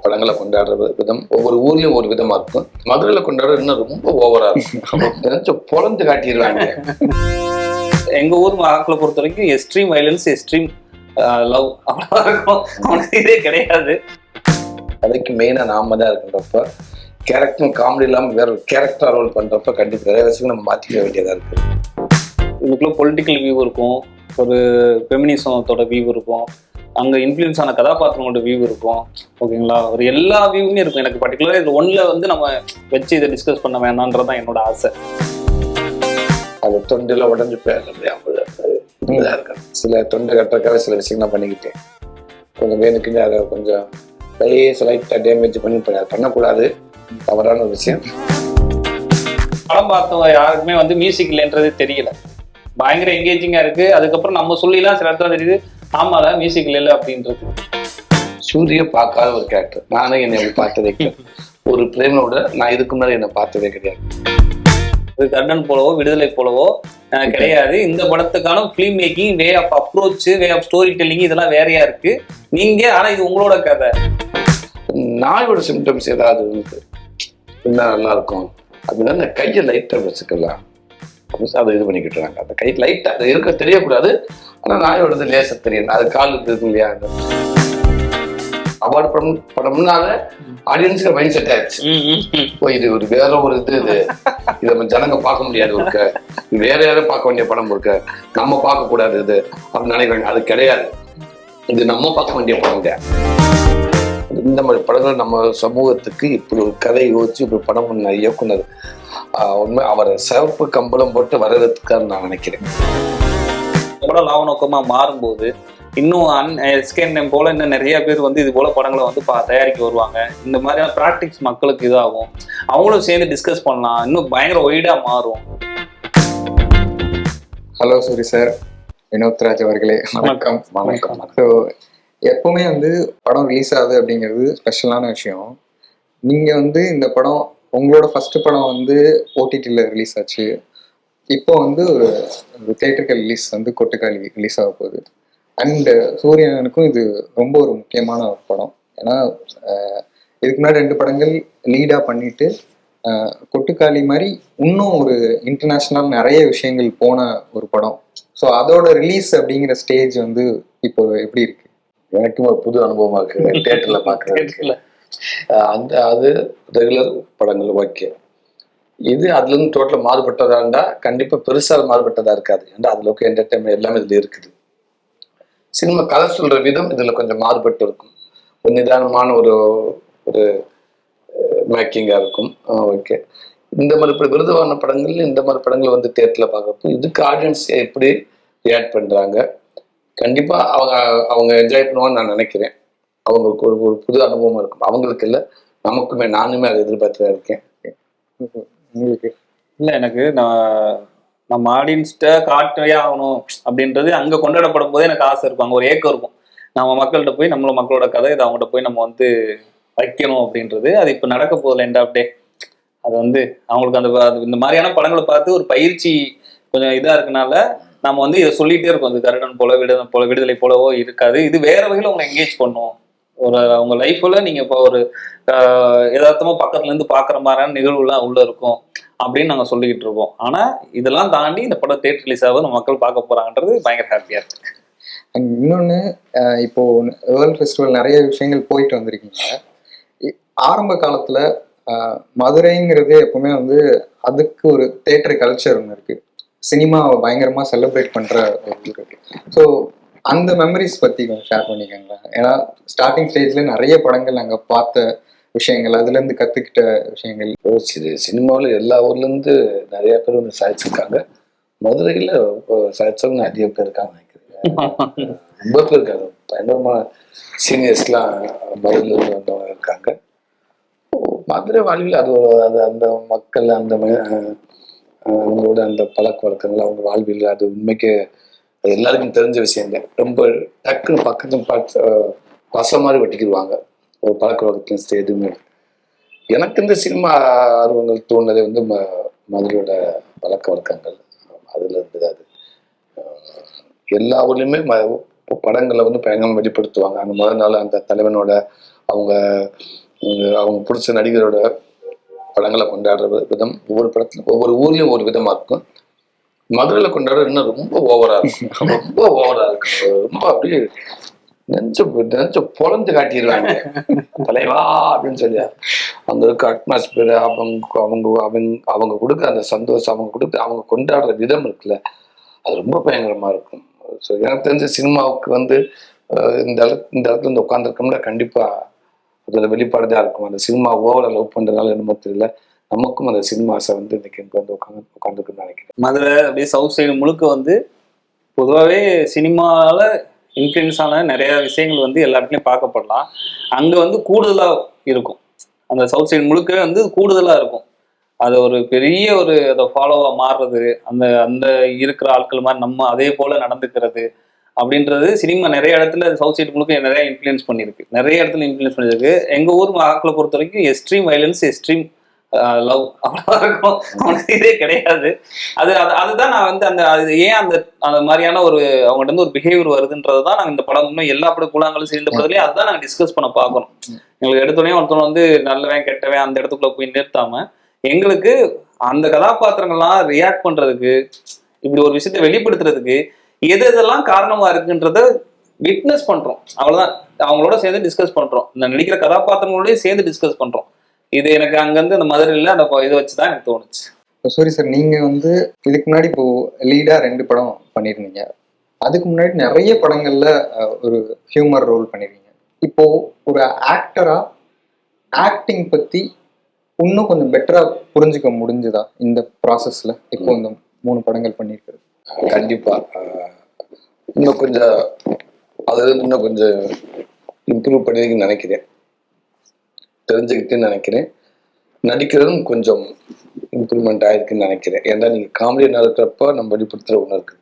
படங்களை கொண்டாடுற விதம் ஒவ்வொரு ஊர்லயும் ஒரு விதமா இருக்கும். மதுரையில கொண்டாடுறது இன்னும் ரொம்ப ஓவரா இருக்கும். பொழந்து காட்டிடுவாங்க. எங்க ஊர் மக்களை பொறுத்த வரைக்கும் எக்ஸ்ட்ரீம் வயலன்ஸ், எக்ஸ்ட்ரீம் லவ் அவ்வளவுதான் இருக்கும். அவனுக்கு இதே கிடையாது. அதுக்கு மெயினா நாம தான் இருக்கின்றப்ப கேரக்டர் காமெடி இல்லாம வேற ஒரு கேரக்டர் ரோல் பண்றப்ப கண்டிப்பா நிறைய விஷயங்கள் நம்ம மாத்திக்க வேண்டியதா இருக்கு. இதுக்குள்ள பொலிட்டிக்கல் வியூ இருக்கும், ஒரு ஃபெமினிசத்தோட வியூ இருக்கும், அங்கே இன்ஃப்ளூயன்ஸ் ஆன கதாபாத்திரங்களோட வியூ இருக்கும். ஓகேங்களா, ஒரு எல்லா வியூவுமே இருக்கும். எனக்கு பர்டிகுலராக இது ஒன்றில் வந்து நம்ம வச்சு இதை டிஸ்கஸ் பண்ண வேணான்றதான் என்னோட ஆசை. அது தொண்டில் உடஞ்சு போயிடலாம் இருக்கேன். சில தொண்டு கட்டுறக்காக சில விஷயங்கள் பண்ணிக்கிட்டேன். கொஞ்சம் வேணுக்குன்னு அதை கொஞ்சம் லைட்டாக டேமேஜ் பண்ணக்கூடாது, தவறான ஒரு விஷயம். படம் பார்த்தவங்க யாருக்குமே வந்து மியூசிக் இல்லைன்றதே தெரியல. பயங்கர என்கேஜிங்கா இருக்கு. அதுக்கப்புறம் நம்ம சொல்லிலாம் சில இடத்துல தெரியுது, ஆமால மியூசிக் இல்லை அப்படின்றது. சூரிய பார்க்காத ஒரு கேரக்டர். நானே என்னை பார்த்ததே கிடையாது. ஒரு பிரேமனோட நான் இதுக்கு முன்னாடி என்னை பார்த்ததே கிடையாது. இது கர்ணன் போலவோ விடுதலை போலவோ கிடையாது. இந்த படத்துக்கான film making, way of approach, way of story telling இதெல்லாம் வேறையா இருக்கு நீங்க. ஆனா இது உங்களோட கதை. நாயோட சிம்டம்ஸ் ஏதாவது இருந்தா நல்லா இருக்கும் அப்படின்னா அந்த கையை லைட்டா வச்சுக்கலாம். அதை இது பண்ணிக்கிட்டுறாங்க. அந்த கை லைட்டா அது இருக்க தெரியக்கூடாது. ஆனா நாயோடது லேச தெரியும். அது காலுக்கு இருக்கு இல்லையா, அவார்டு படம்னால ஆடியன்ஸுக்கு மைண்ட் செட் ஆயிடுச்சு. இது ஒரு வேற ஒரு இது நம்ம ஜனங்க பார்க்க முடியாது, இருக்க வேற யாரும் பார்க்க வேண்டிய படம் இருக்க, நம்ம பார்க்க கூடாது இது அப்படின்னு நினைக்கிறாங்க. அது கிடையாது. இது நம்ம பார்க்க வேண்டிய படம் கிடையாது. இந்த மாதிரி படங்கள் நம்ம சமூகத்துக்கு இப்படி ஒரு கதை யோசிச்சு இப்படி படம் பண்ண இயக்குனர் உண்மை அவரை சிவப்பு கம்பளம் போட்டு வரவேற்கிறதுக்காக நான் நினைக்கிறேன். படம் லாப நோக்கமா மாறும்போது இன்னும் எஸ்கேஎன்எம் போல இன்னும் நிறைய பேர் வந்து இது போல படங்களை வந்து தயாரிக்க வருவாங்க. இந்த மாதிரியான ப்ராக்டிக்ஸ் மக்களுக்கு இதாகும், அவங்களும் சேர்ந்து டிஸ்கஸ் பண்ணலாம், இன்னும் பயங்கர ஒய்டா மாறும். ஹலோ சூரி சார், வினோத்ராஜ் அவர்களே வணக்கம். வணக்கம். ஸோ எப்பவுமே வந்து படம் ரிலீஸ் ஆகுது அப்படிங்கிறது ஸ்பெஷலான விஷயம். நீங்க வந்து இந்த படம் உங்களோட ஃபர்ஸ்ட் படம் வந்து ஓடிடியில் ரிலீஸ் ஆச்சு. இப்போ வந்து ஒரு தியேட்டர்கள் ரிலீஸ் வந்து கொட்டுக்காளி ரிலீஸ் ஆக போகுது. அண்ட் சூரியனுக்கும் இது ரொம்ப ஒரு முக்கியமான ஒரு படம். ஏன்னா இதுக்கு முன்னாடி 2 படங்கள் லீடாக பண்ணிட்டு கொட்டுக்காளி மாதிரி இன்னும் ஒரு இன்டர்நேஷ்னல் நிறைய விஷயங்கள் போன ஒரு படம். ஸோ அதோட ரிலீஸ் அப்படிங்கிற ஸ்டேஜ் வந்து இப்போ எப்படி இருக்கு? எனக்கும் ஒரு புது அனுபவமா இருக்கு தியேட்டர்ல பாக்குறதுல. அது ரெகுலர் படங்கள் ஓகே. இது அதுல இருந்து டோட்டலா மாறுபட்டதா இருந்தா கண்டிப்பா பெருசா மாறுபட்டதா இருக்காது. ஏன்னா அதுல என்டர்டைன்மெண்ட் எல்லாமே இதுல இருக்குது. சினிமா கதை சொல்ற விதம் இதுல கொஞ்சம் மாறுபட்டு இருக்கும். ஒரு நிதானமான ஒரு ஒரு மேக்கிங்கா இருக்கும். ஓகே, இந்த மாதிரி இப்படி விருதுவான படங்கள், இந்த மாதிரி படங்கள் வந்து தியேட்டர்ல பார்க்கறப்போ இதுக்கு ஆடியன்ஸ் எப்படி ரியாக்ட் பண்றாங்க, கண்டிப்பா அவங்க என்ஜாய் பண்ணுவான்னு நான் நினைக்கிறேன். அவங்களுக்கு ஒரு புது அனுபவமா இருக்கும். அவங்களுக்கு இல்லை, நமக்குமே. நானுமே அதை எதிர்பார்த்துதான் இருக்கேன். உங்களுக்கு இல்லை, எனக்கு நம்ம ஆடியன்ஸ்கிட்ட காட்டவே ஆகணும் அப்படின்றது அங்கே கொண்டாடப்படும் போதே எனக்கு ஆசை இருக்கும். அங்கே ஒரு ஏக்கம் இருக்கும், நம்ம மக்கள்கிட்ட போய் மக்களோட கதை இதை அவங்கள்ட்ட போய் நம்ம வந்து வைக்கணும் அப்படின்றது. அது இப்போ நடக்க போதில்லை எண்ட் ஆஃப் டே. அது வந்து அவங்களுக்கு அந்த இந்த மாதிரியான படங்களை பார்த்து ஒரு பயிற்சி கொஞ்சம் இதாக இருக்கனால நம்ம வந்து இதை சொல்லிகிட்டே இருக்கோம். இது கருடன் போல விடுதலை போலவோ இருக்காது. இது வேற வகையில் உங்களை என்கேஜ் பண்ணும். உங்க லைஃப்ல நீங்க இப்போ ஒரு யதார்த்தமா பக்கத்துல இருந்து பாக்குற மாதிரியான நிகழ்வுலாம் உள்ள இருக்கும் அப்படின்னு நாங்க சொல்லிக்கிட்டு இருக்கோம். ஆனா இதெல்லாம் தாண்டி இந்த படம் தியேட்டர் ரிலீஸ் ஆகுது, நம்ம மக்கள் பார்க்க போறாங்கன்றது பயங்கர ஹாப்பியா இருக்கு. இன்னொன்னு, இப்போ வேர்ல்ட் ஃபெஸ்டிவல் நிறைய விஷயங்கள் போயிட்டு வந்திருக்கீங்க. ஆரம்ப காலத்துல மதுரைங்கிறது எப்பவுமே வந்து அதுக்கு ஒரு தியேட்டர் கல்ச்சர் ஒன்று இருக்கு. சினிமாவை பயங்கரமா செலிப்ரேட் பண்ற ஒரு ஊர் இருக்கு. ஸோ அந்த மெமரிஸ் பத்தி கொஞ்சம் ஷேர் பண்ணிக்கங்களா? ஏன்னா ஸ்டார்டிங் ஸ்டேஜ்ல நிறைய படங்கள் நாங்கள் பார்த்த விஷயங்கள், அதுல இருந்து கத்துக்கிட்ட விஷயங்கள். சினிமாவில் எல்லா ஊர்ல இருந்து நிறைய பேர் வந்து சாதிச்சிருக்காங்க. மதுரையில சாதிச்சவங்க நிறைய பேர் இருக்காங்க நினைக்கிறேன். ரொம்ப பேர் இருக்காங்க. பயங்கரமா சீனியர்ஸ்லாம் மதுரையில இருந்து வந்தவங்க இருக்காங்க. மதுரை வாழ்வில் அது அந்த மக்கள் அந்த அவங்களோட அந்த பழக்க வழக்கங்கள், அவங்க வாழ்வில் அது உண்மைக்கு எல்லாருக்கும் தெரிஞ்ச விஷயம் தான். ரொம்ப டக்குன்னு பக்கத்து பார்த்து பச மாதிரி வெட்டிக்கிடுவாங்க ஒரு பழக்க வழக்கத்தையும் எதுவுமே. எனக்கு இந்த சினிமா ஆர்வங்கள் தோணுனதே வந்து மதுரையோட பழக்க வழக்கங்கள். அதுல இருந்தது. அது எல்லா ஊர்லேயுமே படங்களை வந்து பயங்கரமாக வெளிப்படுத்துவாங்க. அந்த முதல் நாள் அந்த தலைவனோட அவங்க அவங்க பிடிச்ச நடிகரோட படங்களை கொண்டாடுற விதம் ஒவ்வொரு படத்துல ஒவ்வொரு ஊர்லயும் ஒரு விதமா இருக்கும். மதுரையில கொண்டாடுற இன்னும் ரொம்ப ஓவரா இருக்கும், ரொம்ப ஓவரா இருக்கும். ரொம்ப அப்படியே நெஞ்ச பொழந்து காட்டிடுவாங்க தலைவா அப்படின்னு சொல்லி. அங்க இருக்க அட்மாஸ்பியர், அவங்க அவங்க அவங்க அவங்க கொடுக்க அந்த சந்தோஷம், அவங்க கொடுக்க அவங்க கொண்டாடுற விதம் இருக்குல்ல, அது ரொம்ப பயங்கரமா இருக்கும். ஸோ எனக்கு தெரிஞ்ச சினிமாவுக்கு இந்த இடத்துல இந்த உட்காந்துருக்கோம்னா கண்டிப்பா அதோட வெளிப்பாடு தான் இருக்கும். அந்த சினிமா ஓவரா லவ் பண்றதுனால என்னமோ தெரியல, நமக்கும் அந்த சினிமாஸை இன்னைக்கு இங்க உட்காந்துருக்குன்னு நினைக்கிறேன். மதுரை அப்படியே சவுத் சைடு முழுக்க பொதுவாகவே சினிமாவில் இன்ஃப்ளூயன்ஸ் ஆன நிறைய விஷயங்கள் எல்லா இடத்துலையும் பார்க்கப்படலாம். அங்கே கூடுதலாக இருக்கும். அந்த சவுத் சைடு முழுக்கவே கூடுதலாக இருக்கும். அது ஒரு பெரிய அதை ஃபாலோவாக மாறுறது, அந்த அந்த இருக்கிற ஆட்கள் மாதிரி நம்ம அதே போல் நடந்துக்கிறது அப்படின்றது சினிமா நிறைய இடத்துல சவுத் சைடு முழுக்க நிறைய இன்ஃப்ளூயன்ஸ் பண்ணியிருக்கு. நிறைய இடத்துல இன்ஃப்ளூயன்ஸ் பண்ணியிருக்கு. எங்கள் ஊர் ஆட்களை பொறுத்த வரைக்கும் எக்ஸ்ட்ரீம் வயலன்ஸ், எக்ஸ்ட்ரீம் லவ் அவ்வளோதான் இருக்கும். அவனுக்கு இதே கிடையாது. அதுதான் நான் அந்த அது ஏன் அந்த மாதிரியான அவங்ககிட்ட ஒரு பிஹேவியர் வருதுன்றது தான் நாங்கள் இந்த படம் இன்னும் எல்லா படம் கூழாங்கலும் சேர்ந்த படத்துலேயே அதுதான் நாங்கள் டிஸ்கஸ் பண்ண பார்க்கணும். எங்களுக்கு எடுத்தோடனே ஒருத்தவங்க நல்லவன் கெட்டவன் அந்த இடத்துக்குள்ள போய் நிறுத்தாம எங்களுக்கு அந்த கதாபாத்திரங்கள்லாம் ரியாக்ட் பண்றதுக்கு, இப்படி ஒரு விஷயத்தை வெளிப்படுத்துறதுக்கு எதெல்லாம் காரணமா இருக்குன்றத விட்னஸ் பண்றோம். அவ்வளவுதான். அவங்களோட சேர்ந்து டிஸ்கஸ் பண்றோம். இந்த நடிக்கிற கதாபாத்திரங்களோடய சேர்ந்து டிஸ்கஸ் பண்றோம். இது எனக்கு அங்கிருந்து அந்த மதுரையில அந்த இதை வச்சுதான் எனக்கு தோணுச்சு. சாரி சார், நீங்க இதுக்கு முன்னாடி இப்போ லீடா 2 படம் பண்ணிருந்தீங்க. அதுக்கு முன்னாடி நிறைய படங்கள்ல ஒரு ஹியூமர் ரோல் பண்ணிருக்கீங்க. இப்போ ஒரு ஆக்டரா ஆக்டிங் பத்தி இன்னும் கொஞ்சம் பெட்டரா புரிஞ்சுக்க முடிஞ்சுதா இந்த ப்ராசஸ்ல? இப்போ இந்த 3 படங்கள் பண்ணியிருக்கிறது கண்டிப்பா இன்னும் கொஞ்சம் இன்னும் கொஞ்சம் இம்ப்ரூவ் பண்ணிருக்குன்னு நினைக்கிறேன், தெரிஞ்சுக்கிட்டேன்னு நினைக்கிறேன். நடிக்கிறதும் கொஞ்சம் இம்ப்ரூவ்மெண்ட் ஆயிருக்குன்னு நினைக்கிறேன். ஏன்னா நீங்க காமெடியன் இருக்கிறப்ப நம்ம வெளிப்படுத்துற ஒன்று இருக்கு.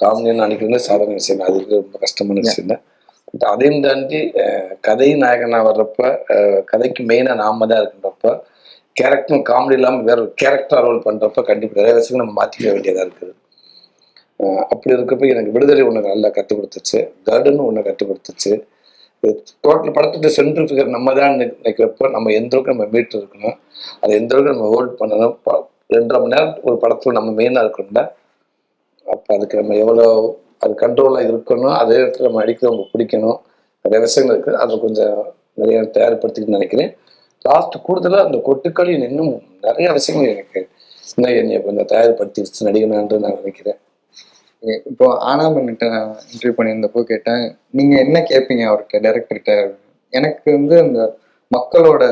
காமெடியன் நினைக்கிறது சாதாரண விஷயம், அது ரொம்ப கஷ்டமான விஷயம் தான். அதையும் தாண்டி கதை நாயகனா வர்றப்ப, கதைக்கு மெயினா நாம தான் இருக்கின்றப்ப, கேரக்டரும் காமெடி இல்லாமல் வேற ஒரு கேரக்டரா ரோல் பண்றப்ப கண்டிப்பா நிறைய விஷயங்கள் நம்ம மாற்றிக்க வேண்டியதா இருக்குது. அப்படி இருக்கப்ப எனக்கு விடுதலை ஒன்று நல்லா கற்றுக் கொடுத்துச்சு, கர்டுன்னு ஒன்று கற்றுக் கொடுத்துச்சு. டோட்டல் படத்துக்கு சென்ட்ரல் ஃபிகர் நம்ம தான் நினைக்கிறப்ப நம்ம எந்த அளவுக்கு நம்ம மீட்டு இருக்கணும், அதை எந்த அளவுக்கு நம்ம ஹோல்ட் பண்ணணும். 2.5 மணி நேரம் ஒரு படத்துல நம்ம மெயினாக இருக்கணும்னா அப்போ அதுக்கு நம்ம எவ்வளோ அது கண்ட்ரோலாக இருக்கணும், அதே இடத்துல நம்ம அடிக்கிறவங்க பிடிக்கணும், நிறைய விஷயங்கள் இருக்குது. அதை கொஞ்சம் நிறைய தயார்படுத்திக்கணும்னு நினைக்கிறேன். லாஸ்ட் கூடுதலாக அந்த கொட்டுக்களில் இன்னும் நிறைய விஷயங்கள் எனக்கு இன்னும் என்னை கொஞ்சம் தயார்படுத்திடுச்சு நடிகனான்னு நான் நினைக்கிறேன். இப்போ ஆனாமன்கிட்ட நான் இன்டர்வியூ பண்ணியிருந்தப்போ கேட்டேன், நீங்க என்ன கேட்பீங்க அவர்கிட்ட, டைரக்டர்கிட்ட? எனக்கு அந்த மக்களோட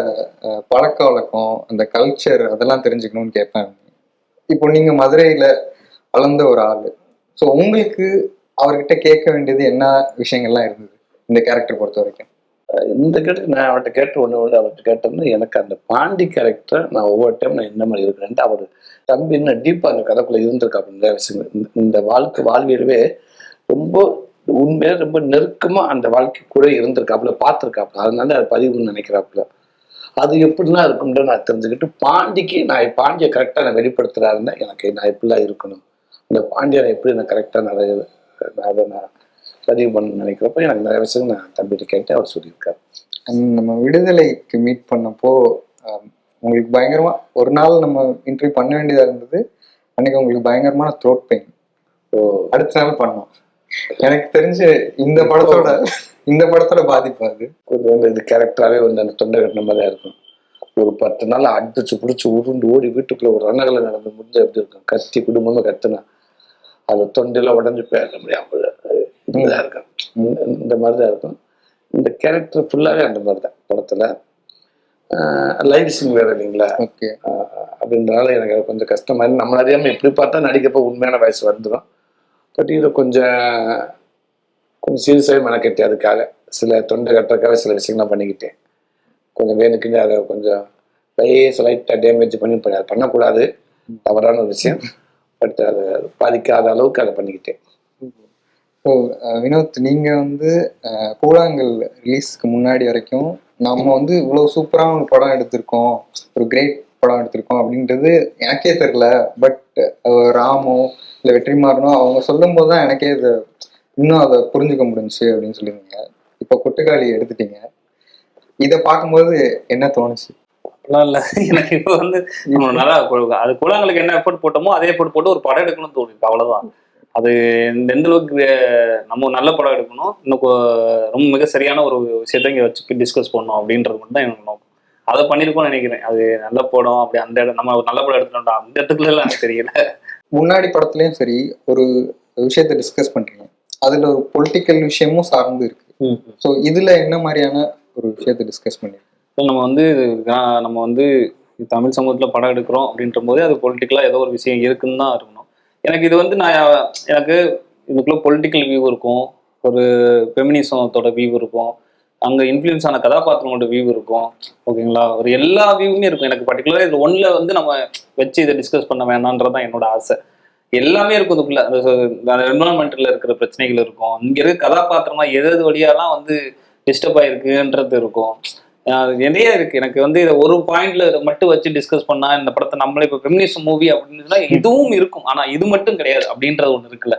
பழக்க வழக்கம், அந்த கல்ச்சர் அதெல்லாம் தெரிஞ்சுக்கணும்னு கேட்பேன். இப்போ நீங்க மதுரையில வளர்ந்த ஒரு ஆளு, ஸோ உங்களுக்கு அவர்கிட்ட கேட்க வேண்டியது என்ன விஷயங்கள்லாம் இருந்தது இந்த கேரக்டர் பொறுத்த வரைக்கும்? இந்த கேட்டு நான் அவர்கிட்ட கேட்டோம்னா எனக்கு அந்த பாண்டி கேரக்டர் நான் ஒவ்வொரு டைம் நான் என்ன மாதிரி இருக்கிறேன்ட்டு அவர் தம்பி இன்னும் டீப்பா அந்த கதைக்குள்ள இருந்திருக்காப்புல. நிறைய விஷயங்கள் இந்த வாழ்வியலவே ரொம்ப உண்மையில ரொம்ப நெருக்கமா அந்த வாழ்க்கை கூட இருந்திருக்காப்புல, பார்த்துருக்காப்புல. அதனால அது பதிவுன்னு நினைக்கிறாப்புல. அது எப்படிலாம் இருக்கும்ன்ற நான் தெரிஞ்சுக்கிட்டு பாண்டிக்கு நான் பாண்டியை கரெக்டாக நான் வெளிப்படுத்துறாருன்னா எனக்கு நான் எப்படிலாம் இருக்கணும், அந்த பாண்டியை நான் எப்படி நான் கரெக்டாக அதை நான் பதிவு பண்ண நினைக்கிறப்ப எனக்கு நிறைய விஷயம் நான் தம்பிட்டு கேட்டு அவர் சொல்லியிருக்காரு. நம்ம விடுதலைக்கு மீட் பண்ணப்போ உங்களுக்கு பயங்கரமா ஒரு நாள் நம்ம இன்டர்வியூ பண்ண வேண்டியதா இருந்தது. அன்னைக்கு உங்களுக்கு பயங்கரமான த்ரோட் பெயின். அடுத்த நாள் பண்ணோம். எனக்கு தெரிஞ்சு இந்த படத்தோட பாதிப்பு அது கொஞ்சம் இது கேரக்டராகவே அந்த தொண்டை கட்டின மாதிரி தான் இருக்கும். ஒரு 10 நாள் அடிச்சு பிடிச்சி உருண்டு ஓடி வீட்டுக்குள்ள ஒரு ரணகலை நடந்து முடிஞ்ச எப்படி இருக்கும், கத்தி குடும்பமா கத்துனா அது தொண்டையில உடஞ்சி பேச முடியாம இப்படிதான் இருக்கும். இந்த மாதிரிதான் இருக்கும். இந்த கேரக்டர் ஃபுல்லாவே அந்த மாதிரிதான் படத்துல. லைவ் சீன் வேற இல்லைங்களா, அப்படின்றனால எனக்கு கொஞ்சம் கஷ்டமா இருக்கு. நம்ம அறியாம எப்படி பார்த்தா நடிக்கப்போ உண்மையான வயசு வந்துடும். பட் இதை கொஞ்சம் சீரியஸாகவே மெனக்கட்டி அதுக்காக சில தொண்டை கட்டுறதுக்காக சில விஷயங்கள்லாம் பண்ணிக்கிட்டேன். கொஞ்சம் வேணுக்குன்னு அதை கொஞ்சம் லைட்டாக டேமேஜ் பண்ணி அதை பண்ணக்கூடாது, தவறான ஒரு விஷயம். பட் அதை பாதிக்காத அளவுக்கு அதை பண்ணிக்கிட்டேன். ஸோ வினோத், நீங்க கூழாங்கல் ரிலீஸ்க்கு முன்னாடி வரைக்கும் நம்ம இவ்வளோ சூப்பரான ஒரு படம் எடுத்திருக்கோம், ஒரு கிரேட் படம் எடுத்திருக்கோம் அப்படின்றது எனக்கே தெரியல. பட் ராமோ இல்லை வெற்றிமாறனோ அவங்க சொல்லும் போது தான் எனக்கே இது இன்னும் அதை புரிஞ்சுக்க முடிஞ்சுச்சு அப்படின்னு சொல்லியிருந்தீங்க. இப்போ கொட்டுக்காளி எடுத்துட்டீங்க. இதை பார்க்கும்போது என்ன தோணுச்சு? அப்படிலாம் இல்லை. எனக்கு இப்போ வந்து நம்ம நல்லா அது கூழாங்கலுக்கு என்ன எஃபோர்ட் போட்டோமோ அதே எஃபோர்ட் போட்டு ஒரு படம் எடுக்கணும்னு தோணுது, அவ்வளவுதான். அது எந்த அளவுக்கு நம்ம நல்ல படம் எடுக்கணும், இன்னும் ரொம்ப மிக சரியான ஒரு விஷயத்த இங்கே வச்சு டிஸ்கஸ் பண்ணணும் அப்படின்றது மட்டும் தான் எனக்கு நோக்கம். அதை பண்ணியிருக்கோம்னு நினைக்கிறேன். அது நல்ல படம் அப்படி அந்த இடம் நம்ம ஒரு நல்ல படம் எடுத்துட்டோம்டா அந்த இடத்துக்குள்ள எல்லாம் எனக்கு தெரியல. முன்னாடி படத்துலயும் சரி ஒரு விஷயத்த டிஸ்கஸ் பண்றீங்க, அதுல ஒரு பொலிட்டிக்கல் விஷயமும் சார்ந்து இருக்கு. ஸோ இதுல என்ன மாதிரியான ஒரு விஷயத்த டிஸ்கஸ் பண்ணிருக்கோம்? நம்ம வந்து தமிழ் சமூகத்தில் படம் எடுக்கிறோம் அப்படின்ற போதே அது பொலிட்டிக்கலாக ஏதோ ஒரு விஷயம் இருக்குன்னு தான் இருக்கணும். எனக்கு இது வந்து எனக்கு இதுக்குள்ள பொலிட்டிக்கல் வியூ இருக்கும், ஒரு ஃபெமினிசத்தோட வியூ இருக்கும், அங்கே இன்ஃப்ளூயன்ஸ் ஆன கதாபாத்திரங்களோட வியூ இருக்கும். ஓகேங்களா, ஒரு எல்லா வியூவுமே இருக்கும். எனக்கு பர்டிகுலராக இது ஒன்றில் வந்து நம்ம வச்சு இதை டிஸ்கஸ் பண்ண வேணான்றதான் என்னோட ஆசை. எல்லாமே இருக்கும் இதுக்குள்ள. அந்த என்வரான்மெண்ட்ல இருக்கிற பிரச்சனைகள் இருக்கும், இங்கே இருக்க கதாபாத்திரமா எது வழியாலாம் வந்து டிஸ்டர்ப் ஆயிருக்குன்றது இருக்கும். நிறைய இருக்கு. எனக்கு வந்து இதை ஒரு பாயிண்ட்ல மட்டும் வச்சு டிஸ்கஸ் பண்ணா இந்த படத்தை நம்மளே இப்போ ஃபெமினிசம் மூவி அப்படின்னு இதுவும் இருக்கும், ஆனா இது மட்டும் கிடையாது அப்படின்றது ஒண்ணு இருக்குல்ல.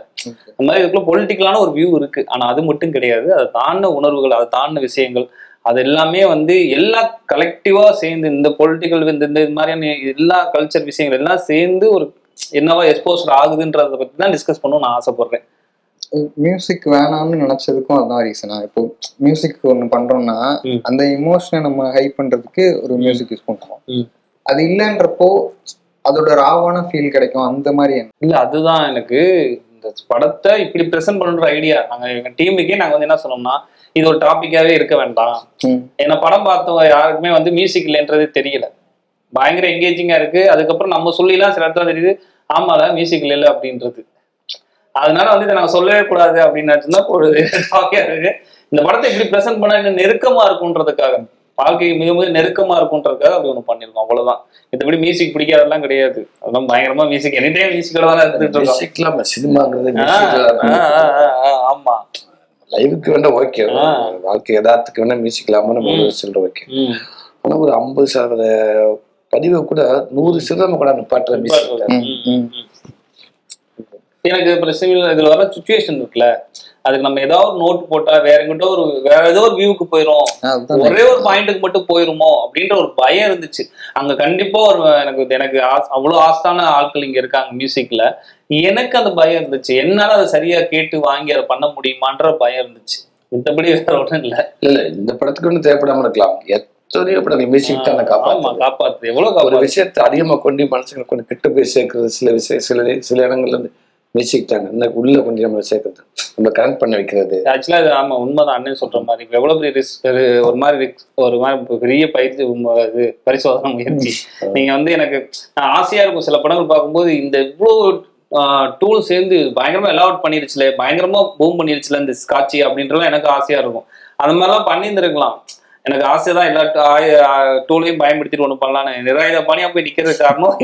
அந்த மாதிரி இதுக்குள்ள பொலிட்டிக்கலான ஒரு வியூ இருக்கு, ஆனா அது மட்டும் கிடையாது. அதை தாண்டின உணர்வுகள், அதை தாண்டின விஷயங்கள், அது எல்லாமே வந்து எல்லா கலெக்டிவா சேர்ந்து இந்த பொலிட்டிக்கல் இந்த மாதிரியான எல்லா கல்ச்சர் விஷயங்கள் எல்லாம் சேர்ந்து ஒரு என்னவா எக்ஸ்போஸ்ட் ஆகுதுன்றதை பத்தி தான் டிஸ்கஸ் பண்ணணும்னு நான் ஆசைப்படுறேன். மியூசிக் வேணாம்னு நினைச்சதுக்கும் அதான் ரீசனா. இப்போ மியூசிக் ஒண்ணு பண்றோம்னா அந்த இமோஷனை நம்ம ஹைப் பண்றதுக்கு ஒரு மியூசிக் யூஸ் பண்றோம். அது இல்லைன்றப்போ அதோட ராவான ஃபீல் கிடைக்கும். அந்த மாதிரி இல்ல, அதுதான் எனக்கு இந்த படத்தை இப்படி பிரசன்ட் பண்ணுற ஐடியா. நாங்க எங்க டீமுக்கே நாங்க வந்து என்ன சொன்னோம்னா, இது ஒரு டாபிக்காவே இருக்க வேண்டாம். ஏன்னா படம் பார்த்தவங்க யாருக்குமே வந்து மியூசிக் இல்லைன்றதே தெரியல, பயங்கர என்கேஜிங்கா இருக்கு. அதுக்கப்புறம் நம்ம சொல்லிலாம் சில இடத்துல தெரியுது ஆமால மியூசிக் இல்லை அப்படின்றது. அதனால வந்து இதை நாங்க சொல்லவே கூடாது அப்படின்னு ஒரு டாபிக்கா இருக்கு. இந்த படத்தை இப்படி பிரசன்ட் பண்ணா இன்னும் நெருக்கமா இருக்குன்றதுக்காக, வாழ்க்கைக்கு மிக மிக நெருக்கமா இருக்குன்றதுக்காக அப்படி ஒண்ணு பண்ணிருக்கோம், அவ்வளவுதான். மத்தபடி மியூசிக் பிடிக்காதெல்லாம் கிடையாது. அதெல்லாம் பயங்கரமா மியூசிக் எனி டைம் மியூசிக்கோட தான் இருந்துட்டு இருக்கோம். சினிமாங்கிறது ஆமா, லைவுக்கு வேணா ஓகே, வாழ்க்கை யதார்த்தத்துக்கு வேணா மியூசிக் இல்லாம நம்ம சொல்றோம் ஓகே. ஆனா ஒரு 50% பதிவை கூட 100% கூட நிப்பாட்டுற மியூசிக். எனக்கு இதுல வர சுச்சுவேஷன் இருக்குல்ல, அதுக்கு நம்ம ஏதாவது ஒரு நோட் போட்டா வேற ஏதோ ஒரு வியூக்கு போயிரும், ஒரே ஒரு பாயிண்ட்டுக்கு மட்டும் போயிருமோ அப்படின்ற ஒரு பயம் இருந்துச்சு அங்க. கண்டிப்பா ஒரு எனக்கு அவ்வளவு ஆஸ்தான ஆட்கள் இங்க இருக்காங்க மியூசிக்ல. எனக்கு அந்த பயம் இருந்துச்சு, என்னால அதை சரியா கேட்டு வாங்கி அதை பண்ண முடியுமான்ற பயம் இருந்துச்சு. மத்தபடி வேற ஒன்றும் இல்ல. இல்ல இந்த படத்துக்கு ஒன்றும் தேவைப்படாம இருக்கலாம், எத்தனையோ படங்கள் மியூசிக் தான் காப்பாத்து. எவ்வளவு ஒரு விஷயத்தை அதிகமா கொண்டு மனசுக்கு கொஞ்சம் கிட்ட போய் சேர்க்கறது சில விஷயம், சில இடங்கள்ல இருந்து மியூசிக் தாங்க இன்னும் உள்ள கொஞ்சம் நம்ம சேர்க்கறது, நம்ம கனெக்ட் பண்ண வைக்கிறது. ஆக்சுவலா அது ஆமா உண்மைதான். அண்ணன் சொல்ற மாதிரி எவ்வளவு பெரிய ரிஸ்க், ஒரு மாதிரி பெரிய பரிசோதனை முயற்சி. நீங்க வந்து எனக்கு ஆசையா இருக்கும் சில படங்கள் பார்க்கும்போது, இந்த இவ்வளவு டூல் சேர்ந்து பயங்கரமா எலாவட் பண்ணிருச்சுல, பயங்கரமா பூம் பண்ணிருச்சுல இந்த காட்சி அப்படின்றலாம் எனக்கு ஆசையா இருக்கும். அந்த மாதிரிலாம் பண்ணியிருந்திருக்கலாம். எனக்கு ஆசைதான் எல்லா டூலையும் பயன்படுத்திட்டு ஒண்ணு பண்ணலான்னு நிராயுத பாணியா போய் நிக்கிறது காரணம்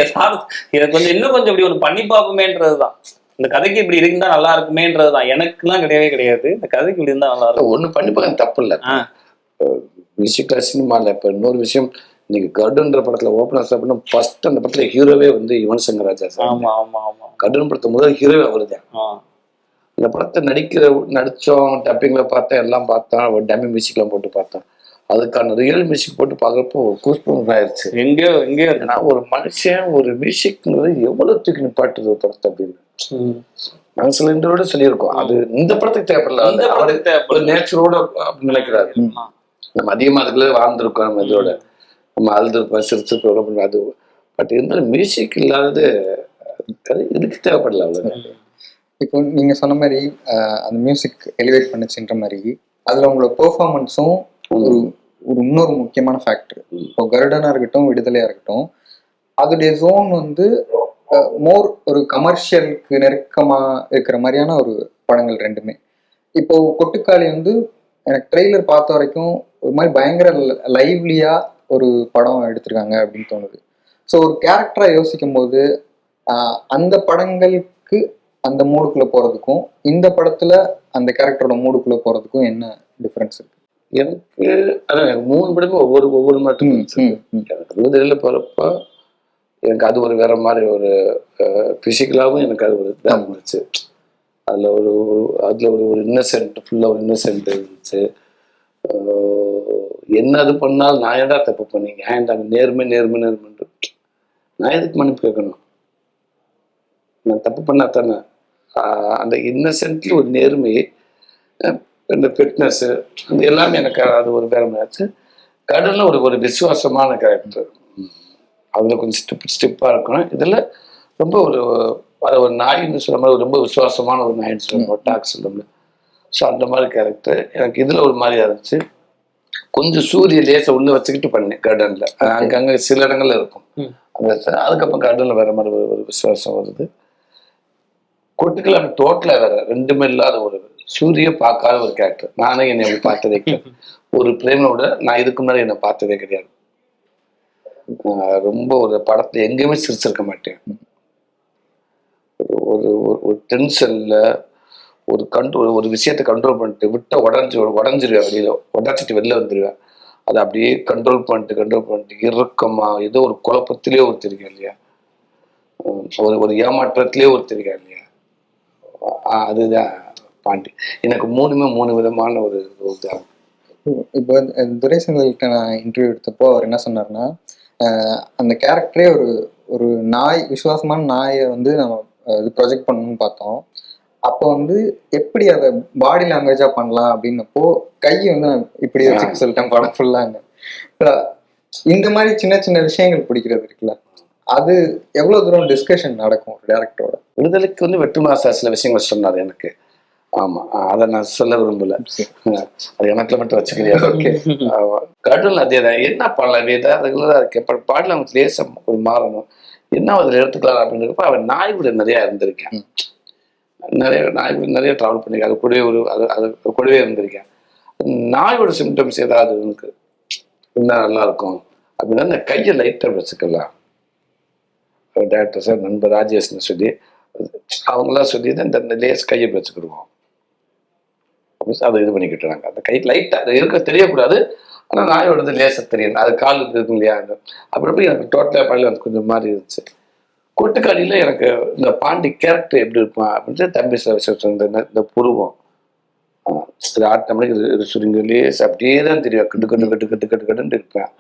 ஏதாவது இதை கொஞ்சம் இன்னும் கொஞ்சம் இப்படி ஒண்ணு பண்ணி பார்ப்போமேன்றதுதான். இந்த கதைக்கு இப்படி இருந்தா நல்லா இருக்குமேன்றதுதான். எனக்குலாம் கிடையவே கிடையாது, இந்த கதைக்கு இப்படி இருந்தா நல்லா இருக்கும். ஒண்ணு பண்ணி பார்க்க தப்பு இல்லை. மியூசிக்ல சினிமால இப்ப இன்னொரு விஷயம், நீங்க கர்டுன்ற படத்துல ஓபனர்ஸ் அப்படின்னா ஃபர்ஸ்ட் அந்த படத்துல ஹீரோவே வந்து யுவன் சங்கர் ராஜா சார். ஆமா ஆமா ஆமா, கர்டுன்னு படத்தை முதல் ஹீரோவே அவருதான். இந்த படத்தை நடிச்சோம், டப்பிங்ல பார்த்தேன், எல்லாம் பார்த்தேன், ஒரு டம்மி மியூசிக்லாம் போட்டு பார்த்தேன். அதுக்கான ரியல் மியூசிக் போட்டு பார்க்குறப்போ கூஸ்பம்ஸ் ஆயிடுச்சு. எங்கேயோ ஒரு மனுஷன் ஒரு மியூசிக்ங்கிறது எவ்வளவு தூக்கி நிப்பாட்டுது படத்தை அப்படின்னு நாங்க சில இன்டர்வியூட சொல்லியிருக்கோம். அது இந்த படத்துக்கு தேவைப்படல, நேச்சரோட அப்படின்னு நினைக்கிறாரு. நம்ம அதிகமா அதுக்குள்ள வாழ்ந்துருக்கோம், நம்ம இதோட நம்ம அழுதுருப்போம், சிரிச்சிருக்கோம். அது பட் இருந்தாலும் மியூசிக் இல்லாதது இதுக்கு தேவைப்படல அவ்வளவு. இப்போ நீங்க சொன்ன மாதிரி அந்த மியூசிக் எலிவேட் பண்ணுச்சுன்ற மாதிரி அதுல உங்களோட பெர்ஃபார்மன்ஸும் ஒரு இன்னொரு முக்கியமான ஃபேக்டர். இப்போ கருடனா இருக்கட்டும், விடுதலையா இருக்கட்டும், அதோடைய ஜோன் வந்து மோர் ஒரு கமர்ஷியலுக்கு நெருக்கமா இருக்கிற மாதிரியான ஒரு படங்கள் ரெண்டுமே. இப்போ கொட்டுக்காளி வந்து எனக்கு ட்ரெய்லர் பார்த்த வரைக்கும் ஒரு மாதிரி பயங்கர லைவ்லியா ஒரு படம் எடுத்திருக்காங்க அப்படின்னு தோணுது. ஸோ ஒரு கேரக்டரா யோசிக்கும் போது அந்த படங்களுக்கு அந்த மூடுக்குள்ள போறதுக்கும் இந்த படத்துல அந்த கேரக்டரோட மூடுக்குள்ள போறதுக்கும் என்ன டிஃபரன்ஸ் இருக்கு? எனக்கு அதான் 3 படமும் ஒவ்வொரு மட்டும் விடுதலையில போறப்ப எனக்கு அது ஒரு வேற மாதிரி ஒரு பிசிக்கலாகவும் எனக்கு அது ஒரு இதாக இருந்துச்சு. அதுல ஒரு இன்னசென்ட், ஃபுல்லா ஒரு இன்னசென்ட் இருந்துச்சு. என்ன அது பண்ணாலும் நான் ஏன்டா தப்பு பண்ணீங்க, ஏன்டா நேர்மை நேர்மை நேர்மைன்ட்டு நான் எதுக்கு மன்னிப்பு கேட்கணும்? நான் தப்பு பண்ணா தானே. அந்த இன்னசென்ட்லி ஒரு நேர்மை, இந்த ஃபிட்னஸ், அந்த எல்லாமே எனக்கு அது ஒரு வேற ஆச்சு. கடல்ல ஒரு ஒரு விசுவாசமான கேரக்டர், அதுல கொஞ்சம் ஸ்டிப்பா இருக்கணும். இதுல ரொம்ப ஒரு அது ஒரு நாயின்னு சொல்ல மாதிரி ரொம்ப விசுவாசமான ஒரு நாயின்னு சொல்லணும், டாக் சொல்லணும்ல. ஸோ அந்த மாதிரி கேரக்டர் எனக்கு இதுல ஒரு மாதிரியா இருந்துச்சு. கொஞ்சம் சூரிய லேசை உள்ள வச்சுக்கிட்டு பண்ணேன் கார்டன்ல, அங்கங்க சில இடங்கள்ல இருக்கும். அதுக்கப்புறம் கார்டன்ல வேற மாதிரி ஒரு விசுவாசம் வருது. கொட்டுக்கலாம் டோட்டலா வேற, ரெண்டுமே இல்லாத ஒரு சூரிய பார்க்காத ஒரு கேரக்டர். நானே என்னை அப்படி பார்த்ததே கிடையாது. ஒரு பிரேமோட நான் இதுக்கு முன்னாடி என்னை பார்த்ததே கிடையாது. ரொம்ப ஒரு படத்தை எங்கேயுமே சிரிச்சிருக்க மாட்டேன். ஒரு ஒரு டென்ஷன்ல ஒரு விஷயத்தை கண்ட்ரோல் பண்ணிட்டு விட்ட உடஞ்சிருவேன், வெளியில உடச்சிட்டு வெளில வந்துடுவேன். அதை அப்படியே கண்ட்ரோல் பண்ணிட்டு இறுக்கமா ஏதோ ஒரு குழப்பத்திலே ஒருத்தருக்கேன் இல்லையா, ஒரு ஏமாற்றத்திலே ஒருத்தருக்கேன் இல்லையா, அதுதான் பாண்டி. எனக்கு மூணு விதமான ஒரு உதாரணம். இப்போ துரைசங்கர்கிட்ட நான் இன்டர்வியூ எடுத்தப்போ அவர் என்ன சொன்னார்னா, அந்த கேரக்டரே ஒரு ஒரு நாய், விசுவாசமான நாயை வந்து நம்ம இது ப்ரொஜெக்ட் பண்ணணும்னு பார்த்தோம். அப்போ வந்து எப்படி அதை பாடி லாங்குவேஜா பண்ணலாம் அப்படின்னப்போ கையை வந்து நான் இப்படி வச்சுக்க சொல்லிட்டேன் படம் ஃபுல்லாங்க. இந்த மாதிரி சின்ன சின்ன விஷயங்கள் பிடிக்கிறது இருக்குல்ல, அது எவ்வளவு தூரம் டிஸ்கஷன் நடக்கும் ஒரு டேரக்டரோட? விடுதலைக்கு வந்து வெட்டுமாசா சில விஷயங்கள் சொன்னார் எனக்கு. ஆமா, அதை நான் சொல்ல விரும்பல, அது எனக்குல மட்டும் வச்சுக்கிறியா? ஓகே. கடவுள் அதே தான், என்ன பண்ணலாம், ஏதாவது ரெகுலரா இருக்கு, பாடல அவங்க லேசம் ஒரு மாறணும், என்ன அதில் எடுத்துக்கலாம் அப்படின்றப்ப அவன் நாய் கூட நிறைய இருந்திருக்கேன். நிறைய ட்ராவல் பண்ணியிருக்கேன். அது கூடவே அது கூடவே இருந்திருக்கேன். நாயோட சிம்டம்ஸ் ஏதாவது எனக்கு இருந்தால் நல்லா இருக்கும் அப்படின்னா அந்த கையை லைட்டாக வச்சுக்கலாம். டேரக்டர் சார், நண்பர் ராஜேஷ்னு சொல்லி அவங்களாம் சொல்லி தான் இந்த லேஸ் கையை வச்சுக்கிடுவோம். அதை இது பண்ணிக்கிட்டுறாங்க. அந்த கை லைட்டாக அது இருக்க தெரியக்கூடாது, ஆனால் நாயோடது லேசாக தெரியும். அது கால் இருக்கும் இல்லையா, அது அப்படி எனக்கு டோட்டலாக பழைய அது கொஞ்சம் மாதிரி இருந்துச்சு. கொட்டுக்காளியில் எனக்கு இந்த பாண்டி கேரக்டர் எப்படி இருப்பான் அப்படின்ட்டு தம்பி சார் இந்த புருவம் அது ஆட்டோமேட்டிக் சுருங்க லேஸ் அப்படியே தான் தெரியும். கட்டுன்னு இருப்பேன்.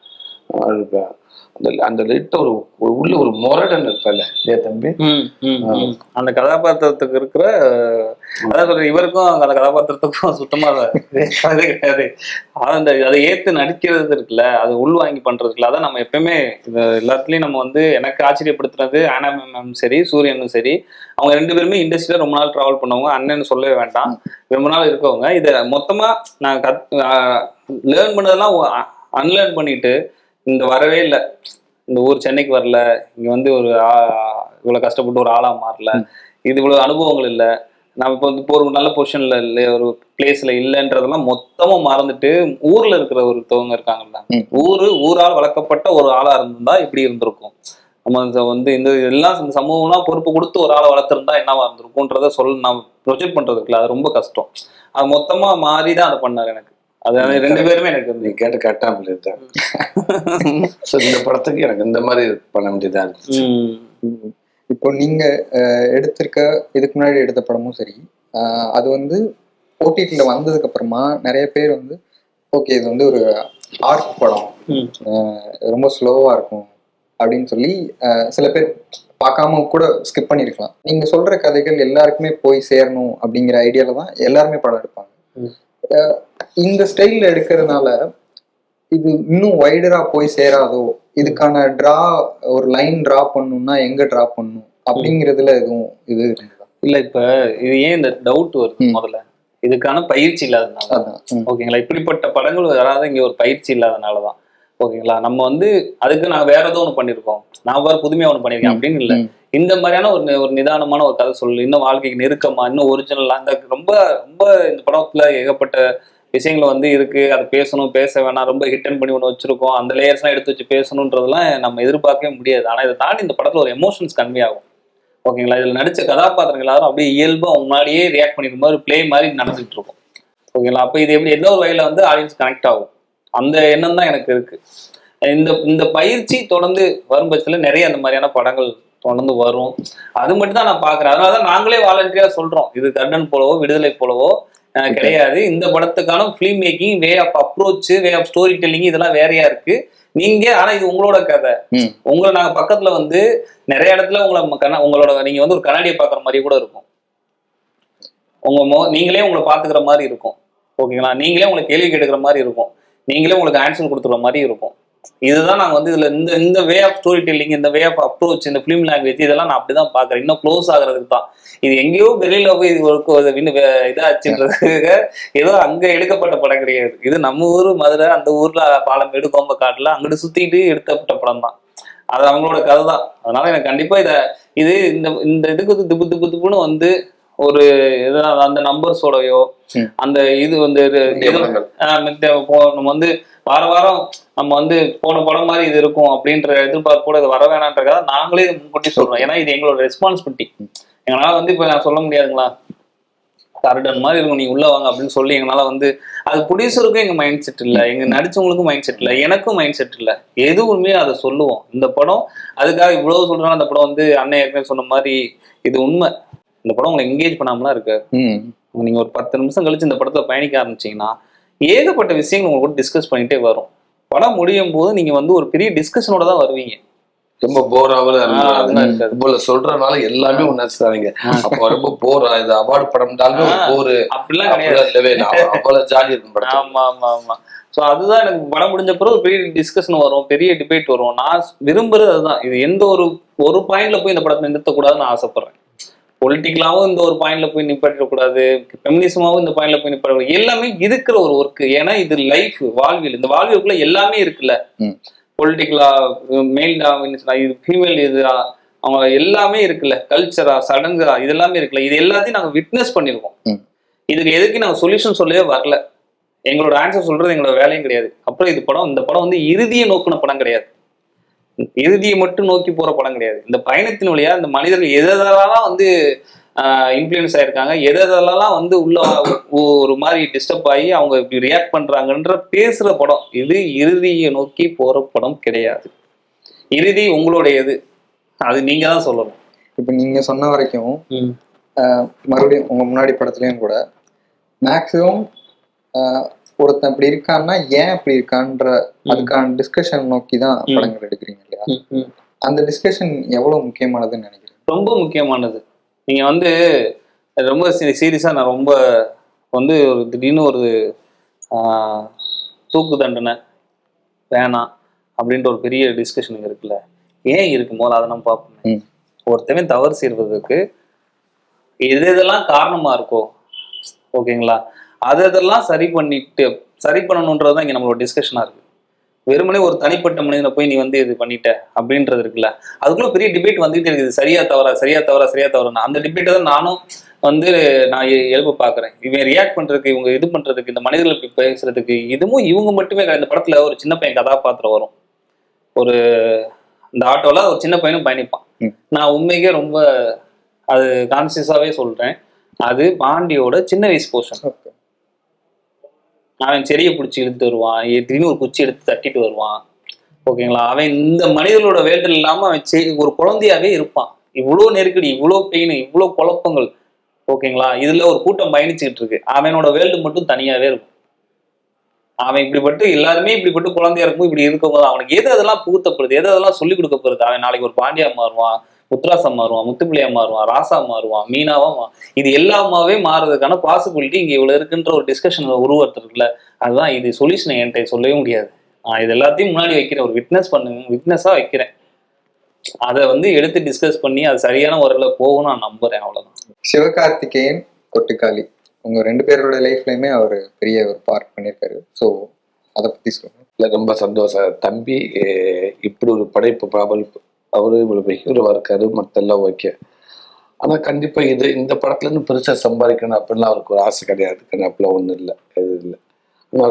அந்த லைட்ட ஒரு உள்ள ஒரு முரடன் இருப்பேன்ல ஏ தம்பி, அந்த கதாபாத்திரத்துக்கு இருக்கிற, அதாவது இவருக்கும் அந்த கதாபாத்திரத்துக்கும் சுத்தமா அதே கிடையாது. அந்த அதை ஏத்து நடிக்கிறது இருக்குல்ல, அது உள்வாங்கி பண்றது இருக்குல்ல, அதான் நம்ம எப்பயுமே இது எல்லாத்துலயும் நம்ம வந்து எனக்கு ஆச்சரியப்படுத்துறது ஆனா மேம் சரி, சூரியனும் சரி, அவங்க ரெண்டு பேருமே இண்டஸ்ட்ரியில ரொம்ப நாள் டிராவல் பண்ணவங்க, அண்ணன்னு சொல்லவே வேண்டாம், ரொம்ப நாள் இருக்கவங்க. இதை மொத்தமா நான் லேர்ன் பண்ணதெல்லாம் அன்லேர்ன் பண்ணிட்டு இந்த வரவே இல்லை, இந்த ஊர் சென்னைக்கு வரல, இங்க வந்து ஒரு இவ்வளவு கஷ்டப்பட்டு ஒரு ஆளா மாறல, இது இவ்வளவு அனுபவங்கள் இல்லை, நம்ம இப்போ வந்து ஒரு நல்ல பொசிஷன்ல இல்லை, ஒரு பிளேஸ்ல இல்லைன்றதெல்லாம் மொத்தமா மறந்துட்டு ஊர்ல இருக்கிற ஒருத்தவங்க இருக்காங்கல்ல, ஊரால் வளர்க்கப்பட்ட ஒரு ஆளா இருந்திருந்தா இப்படி இருந்திருக்கும், நம்ம வந்து இந்த எல்லாம் இந்த சமூகம்லாம் பொறுப்பு கொடுத்து ஒரு ஆளை வளர்த்திருந்தா என்னவா இருந்திருக்கும்ன்றத நான் ப்ரொஜெக்ட் பண்றது இருக்குல்ல, அது ரொம்ப கஷ்டம். அது மொத்தமா மாறிதான் அதை பண்ணாரு எனக்கு. அது ரெண்டு பேருமே எனக்கு நீ கேட்டு கட்டாமல் இருந்தேன். இந்த படத்துக்கு எனக்கு இந்த மாதிரி பண்ண வேண்டியதா இருந்துச்சு. இப்போ நீங்க எடுத்திருக்க இதுக்கு முன்னாடி எடுத்த படமும் சரி, அது வந்து ஓடிடில வந்ததுக்கு அப்புறமா நிறைய பேர் வந்து ஓகே இது வந்து ஒரு ஆர்ட் படம், ரொம்ப ஸ்லோவா இருக்கும் அப்படின்னு சொல்லி சில பேர் பார்க்காம கூட ஸ்கிப் பண்ணிருக்கலாம். நீங்க சொல்ற கதைகள் எல்லாருக்குமே போய் சேரணும் அப்படிங்கிற ஐடியால தான் எல்லாருமே படம் எடுப்பாங்க. இந்த ஸ்டைல்ல எடுக்கிறதுனால இது இன்னும் வைடரா போய் சேராதோ, இதுக்கான ஒரு லைன் டிரா பண்ணணும்னா எங்க டிரா பண்ணணும் அப்படிங்கிறதுல எதுவும் இது இல்ல? இப்ப இது ஏன் இந்த டவுட் வருது, முதல்ல இதுக்கான பயிற்சி இல்லாதனால. ஓகேங்களா, இப்படிப்பட்ட படங்கள் வராது இங்க ஒரு பயிற்சி இல்லாதனாலதான். ஓகேங்களா, நம்ம வந்து அதுக்கு நான் வேற ஏதோ ஒண்ணு பண்ணிருக்கோம், நான் வேற புதுமையா ஒண்ணு பண்ணிருக்கேன் அப்படின்னு இல்லை. இந்த மாதிரியான ஒரு நிதானமான ஒரு கதை சொல்லு, இன்னும் வாழ்க்கைக்கு நெருக்கமா, இன்னும் ஒரிஜினலா, இந்த ரொம்ப ரொம்ப இந்த படத்துல ஏகப்பட்ட விஷயங்கள் வந்து இருக்கு, அது பேசணும் பேச வேணாம், ரொம்ப ஹிட் பண்ணி ஒன்று வச்சிருக்கோம், அந்த லேயர்ஸ் எல்லாம் எடுத்து வச்சு பேசணுன்றதெல்லாம் நம்ம எதிர்பார்க்கவே முடியாது. ஆனா இதை தாண்டி இந்த படத்துல ஒரு எமோஷன்ஸ் கன்வே ஆகும். ஓகேங்களா, இதுல நடிச்ச கதாபாத்திரங்கள் எல்லாரும் அப்படியே இயல்பா முன்னாடியே ரியாக்ட் பண்ணிருக்கும் மாதிரி பிளே மாதிரி நடந்துட்டு இருக்கும். ஓகேங்களா, அப்ப இது எப்படி எந்த ஒரு வகையில வந்து ஆடியன்ஸ் கனெக்ட் ஆகும், அந்த எண்ணம் தான் எனக்கு இருக்கு. இந்த பயிற்சி தொடர்ந்து வரும் பட்சத்துல நிறைய அந்த மாதிரியான படங்கள் தொடர்ந்து வரும். அது மட்டும் தான் நான் பாக்குறேன். அதனாலதான் நாங்களே வாலண்டியரா சொல்றோம், இது கர்ணன் போலவோ விடுதலை போலவோ கிடையாது. இந்த படத்துக்கான film making, way of approach, way of story telling இதெல்லாம் வேறையா இருக்கு. நீங்க ஆனா இது உங்களோட கதை. உங்களை நாங்க பக்கத்துல வந்து நிறைய இடத்துல உங்களோட நீங்க வந்து ஒரு கண்ணாடியை பாக்குற மாதிரி கூட இருக்கும். நீங்களே உங்களை பாத்துக்கிற மாதிரி இருக்கும். ஓகேங்களா? நீங்களே உங்களுக்கு கேள்வி கேட்டுக்கிற மாதிரி இருக்கும். நீங்களே உங்களுக்கு ஆன்சர் கொடுத்துக்கிற மாதிரி இருக்கும். இதுதான் நாங்க வந்து இதுல இந்த வே ஆஃப் ஸ்டோரி டெல்லிங், இந்த வே ஆஃப் அப்ரோச், இந்த பிலிம் லாங்குவேஜ் இதெல்லாம் நான் அப்படிதான் பாக்குறேன். இன்னும் க்ளோஸ் ஆகுறதுக்கு தான். இது எங்கேயோ வெளியில போய் இதாச்சுன்றதுக்கு ஏதோ அங்க எடுக்கப்பட்ட படம் கிடையாது. இது நம்ம ஊரு மதுரை, அந்த ஊர்ல பாலமேடு, கோம்பக்காட்டுல அங்கிட்டு சுத்திட்டு எடுக்கப்பட்ட படம் தான். அது அவங்களோட கதை தான். அதனால எனக்கு கண்டிப்பா இது இந்த இதுக்கு வந்து திப்புன்னு வந்து ஒரு அந்த நம்பர்ஸோடயோ அந்த இது வந்து நம்ம வந்து வாரம் நம்ம வந்து போன படம் மாதிரி இது இருக்கும் அப்படின்ற எதிர்பார்ப்போட இது வர வேணான்றதுக்காக நாங்களே இது முன்கூட்டி சொல்றோம். ஏன்னா இது எங்களோட ரெஸ்பான்சிபிலிட்டி. எங்களால வந்து இப்ப நான் சொல்ல முடியாதுங்களா, கரடன் மாதிரி இருக்கும், நீங்க உள்ள வாங்க அப்படின்னு சொல்லி எங்களால வந்து அது ப்ரொடியூசருக்கும் எங்க மைண்ட் செட் இல்லை, எங்க நடிச்சவங்களுக்கும் மைண்ட் செட் இல்லை, எனக்கும் மைண்ட் செட் இல்லை. எதுவுமே அதை சொல்லுவோம். இந்த படம் அதுக்காக இவ்வளவு சொல்றோம். அந்த படம் வந்து அண்ணன் ஏற்கனவே சொன்ன மாதிரி இது உண்மை. இந்த படம் உங்களை என்கேஜ் பண்ணாமலாம் இருக்கு. நீங்க ஒரு 10 நிமிஷம் கழிச்சு இந்த படத்துல பயணிக்க ஆரம்பிச்சீங்கன்னா ஏகப்பட்ட விஷயங்கள் உங்களுக்கு டிஸ்கஸ் பண்ணிட்டே வரும். படம் முடியும் போது நீங்க வந்து ஒரு பெரிய டிஸ்கஷனோட தான் வருவீங்க. ரொம்ப போராவில் சொல்றதுனால எல்லாமே உணர்ச்சாதீங்க. அப்ப ரொம்ப போரா இது அவார்டு படம்னாலும் போரு அப்படிலாம் கிடையாது. அவ்வளவு ஜாலி இருக்கும் படம். ஆமா ஆமா ஆமா. ஸோ அதுதான் எனக்கு படம் முடிஞ்ச பிறகு ஒரு பெரிய டிஸ்கஷன் வரும், பெரிய டிபேட் வரும். நான் விரும்புறது அதுதான். இது எந்த ஒரு பாயிண்ட்ல போய் இந்த படத்தை நிறுத்தக்கூடாதுன்னு நான் ஆசைப்படுறேன். பொலிட்டிக்கலாவும் இந்த ஒரு பாயிண்ட்ல போய் நிப்பாட்டிடக்கூடாது, ஃபெமினிசமாவும் இந்த பாயிண்ட்ல போய் நிப்பாட்டக்கூடாது. எல்லாமே இருக்கிற ஒரு ஒர்க். ஏன்னா இது லைஃப், வாழ்வியல். இந்த வாழ்வியலுக்குள்ள எல்லாமே இருக்குல்ல. பொலிட்டிக்கலா, மேல் இது ஃபீமேல், இது அவங்க எல்லாமே இருக்குல்ல. கல்ச்சரா, சடங்கா, இது எல்லாமே இருக்குல்ல. இது எல்லாத்தையும் நாங்க விட்னஸ் பண்ணிருக்கோம். இதுக்கு எதுக்கு நாங்க சொல்யூஷன் சொல்லவே வரல. எங்களோட ஆன்சர் சொல்றது எங்களோட வேலையும் கிடையாது. அப்புறம் இந்த படம் வந்து இறுதியை நோக்கின படம் கிடையாது. இறுதியை மட்டும் நோக்கி போற படம் கிடையாது. இந்த பயணத்தின் வழியா இந்த மனிதர்கள் எதெல்லாம் வந்து இன்ஃப்ளூயன்ஸ் ஆயிருக்காங்க, எதெல்லாம் வந்து உள்ள ஒரு மாதிரி டிஸ்டர்ப் ஆகி அவங்க இப்படி ரியாக்ட் பண்றாங்கன்ற பேசுற படம். இது இறுதியை நோக்கி போற படம் கிடையாது. இறுதி உங்களுடையது, அது நீங்க தான் சொல்லணும். இப்ப நீங்க சொன்ன வரைக்கும் மறுபடியும் உங்க முன்னாடி படத்துலயும் கூட மேக்சிமம் ஒருத்தன் இப்படி இருக்கான்னா ஏன் இப்படி இருக்கான்ற அதுக்கான டிஸ்கஷன் நோக்கி தான் படங்கள் எடுக்கிறீங்க இல்லையா? அந்த டிஸ்கஷன் எவ்வளவு முக்கியமானதுன்னு நினைக்கிறேன்? ரொம்ப முக்கியமானது. நீங்க வந்து ரொம்ப சீரியஸா நான் ரொம்ப வந்து ஒரு திடீர்னு ஒரு தூக்கு தண்டனை வேணாம் அப்படின்ற ஒரு பெரிய டிஸ்கஷன் இருக்குல்ல. ஏன் இருக்கும் போது அதை நம்ம பார்ப்போம். ஒருத்தவன் தவறு செய்வதற்கு எதெல்லாம் காரணமா இருக்கோ, ஓகேங்களா, அதெல்லாம் சரி பண்ணணுன்றதுதான் இங்க நம்மளோட டிஸ்கஷனா இருக்கு. வெறுமனே ஒரு தனிப்பட்ட மனிதனை போய் நீ வந்து இது பண்ணிட்ட அப்படின்றது இருக்குல்ல, அதுக்குள்ள பெரிய டிபேட் வந்துகிட்டே இருக்குது. சரியா தவறா. அந்த டிபேட்டை தான் நானும் வந்து நான் எழுப்ப பாக்குறேன். இவன் ரியாக்ட் பண்றதுக்கு, இவங்க இது பண்றதுக்கு, இந்த மனிதர்கள் இப்படி பேசுறதுக்கு இதுவும் இவங்க மட்டுமே. இந்த படத்துல ஒரு சின்ன பையன் கதாபாத்திரம் வரும். ஒரு இந்த ஆட்டோல ஒரு சின்ன பையனும் பயணிப்பான். நான் உண்மைக்கே ரொம்ப அது கான்சியஸாவே சொல்றேன். அது பாண்டியோட சின்ன வயசு போர்ஷன். அவன் செடியை பிடிச்சி இழுத்துட்டு வருவான், திடீர்னு ஒரு குச்சி எடுத்து தட்டிட்டு வருவான். ஓகேங்களா, அவன் இந்த மனிதர்களோட வேல்டு இல்லாம அவன் ஒரு குழந்தையாவே இருப்பான். இவ்வளோ நெருக்கடி, இவ்வளோ பெயின், இவ்வளோ குழப்பங்கள். ஓகேங்களா, இதுல ஒரு கூட்டம் பயணிச்சுக்கிட்டு இருக்கு. அவனோட வேல்டு மட்டும் தனியாவே இருக்கும். அவன் இப்படிப்பட்டு எல்லாருமே இப்படிப்பட்டு குழந்தையா இருக்கும். இப்படி இருக்கும்போது அவனுக்கு அதெல்லாம் புகுத்தப்படுது, அதெல்லாம் சொல்லிக் கொடுக்கப்படுது. அவன் நாளைக்கு ஒரு பாண்டியா மாறுவான், முத்ராசா மாறுவான், முத்துப்பிள்ளையா மாறுவான், ராசா மாறுவான், மீனாவா இது எல்லாமாவே மாறுறதுக்கான பாசிபிலிட்டி இங்க இவ்வளவு இருக்குன்ற ஒரு டிஸ்கஷன் உருவாக்குறதுல அதுதான் இது சொல்யூஷன். என்கிட்ட சொல்லவே முடியாது. நான் இது எல்லாத்தையும் முன்னாடி வைக்கிறேன், ஒரு விட்னஸா வைக்கிறேன். அதை வந்து எடுத்து டிஸ்கஸ் பண்ணி அது சரியான முறையில போகும் நான் நம்புறேன். அவ்வளவுதான். சிவகார்த்திகேயன், கொட்டுக்காளி, உங்க 2 பேரோட லைஃப்லயுமே அவர் பெரிய ஒரு பார்ட் பண்ணியிருக்காரு. ஸோ அதை பத்தி சொல்லுங்க. இல்லை, ரொம்ப சந்தோஷம். தம்பி இப்படி ஒரு படைப்பு பரபரப்பு, அவரு இவ்வளவு ஹீரோவா இருக்காரு, மற்றெல்லாம் ஓகே. ஆனா கண்டிப்பா இந்த படத்துல இருந்து பெருசா சம்பாதிக்கணும் அப்படின்லாம் அவருக்கு ஒரு ஆசை கிடையாது. அப்படிலாம் ஒண்ணும் இல்லை, எது இல்லை.